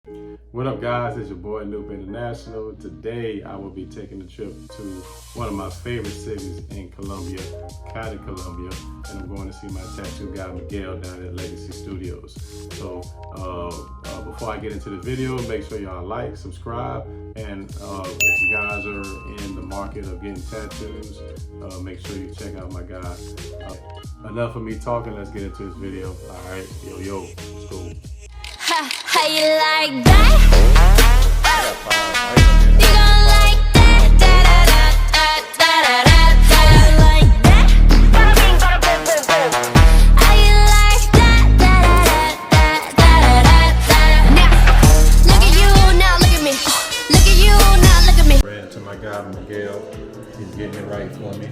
What up, guys? It's your boy Loop International. Today I will be taking a trip to one of my favorite cities in Colombia, Cali, Colombia, and I'm going to see my tattoo guy Miguel down at Legassy Studios. So before I get into the video, make sure y'all like, subscribe, and if you guys are in the market of getting tattoos, make sure you check out my guy. Enough of me talking, let's get into this video. All right, yo, let's go. How you like that? You gon' like that? Like that? How you like that? Now, look at you, now look at me. Look at you, now look at me. Ran into my guy Miguel. He's getting it right for me.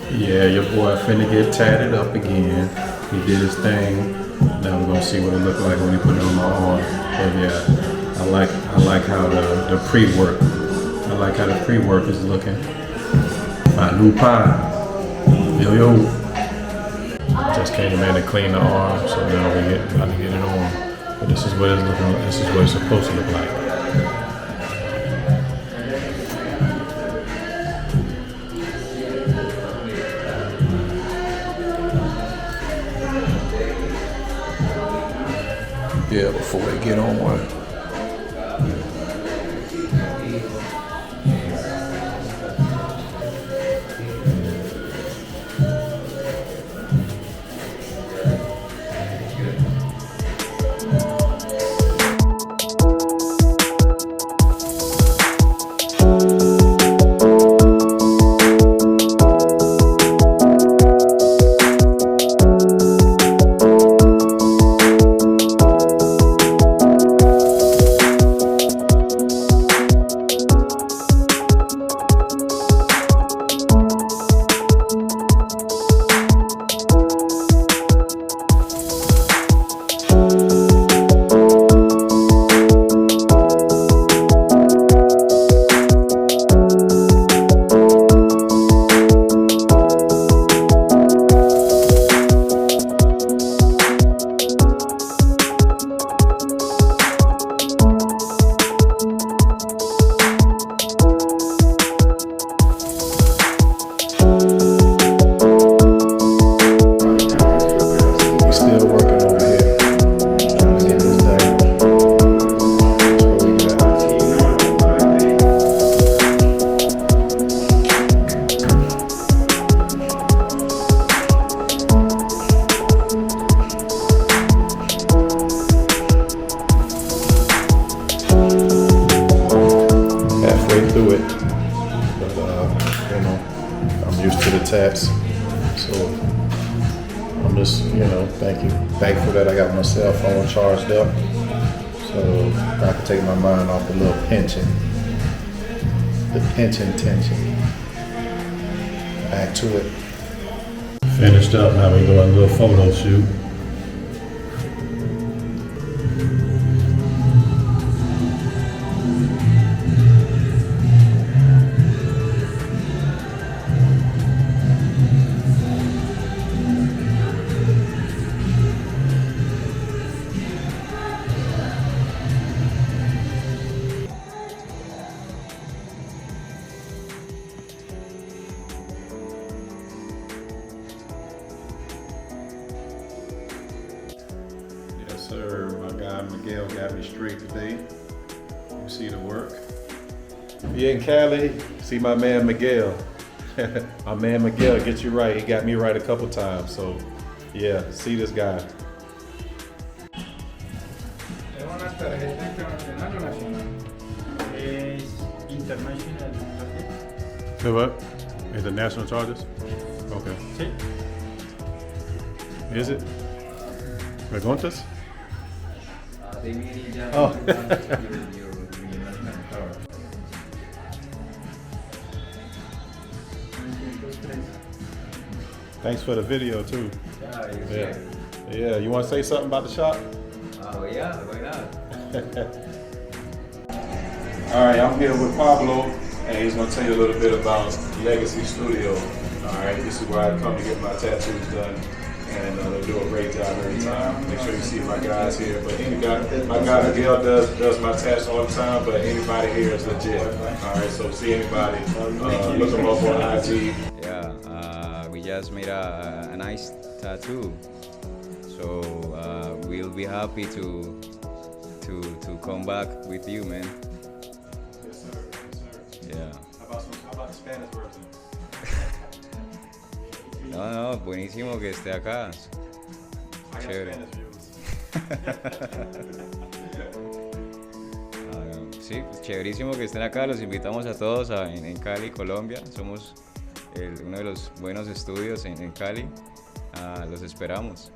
Yeah, your boy finna get tatted up again. He did his thing. Now we're gonna see what it look like when he put it on my arm. But yeah, I like how the pre-work. I like how the pre-work is looking. My new pie. Yo. Just came in and cleaned the arm, so now we're about to get it on. But this is what it's looking like. This is what it's supposed to look like. Yeah, before they get on one. Through it, but you know, I'm used to the tats, so I'm just, you know, thankful that I got my cell phone charged up, so I can take my mind off the little tension. Back to it. Finished up. Now we doing a little photo shoot. Sir, my guy Miguel got me straight today. You see the work. If you're in Cali, see my man Miguel. My man Miguel gets you right. He got me right a couple times. So yeah, see this guy. So what? International charges? Okay. Sí. Is it? ¿Me contas? They really Oh. Thanks for the video too. Yeah, you Yeah. said. Yeah, you want to say something about the shop? Oh yeah, why not? All right, I'm here with Pablo, and he's gonna tell you a little bit about Legassy Studio. All right, this is where I come to get my tattoos done, and they do a great job every time. Make sure you see my guys here. But my guy Miguel does my tats all the time, but anybody here is legit. All right, so see anybody, look them up on IG. Yeah, we just made a nice tattoo, so we'll be happy to come back with you, man. Yes, sir. Yes, sir. Yeah. How about the Spanish version? No, buenísimo que esté acá. I got Chévere. Spanish views. Sí, chéverísimo que estén acá. Los invitamos a todos en Cali, Colombia. Somos uno de los buenos estudios en Cali. Los esperamos.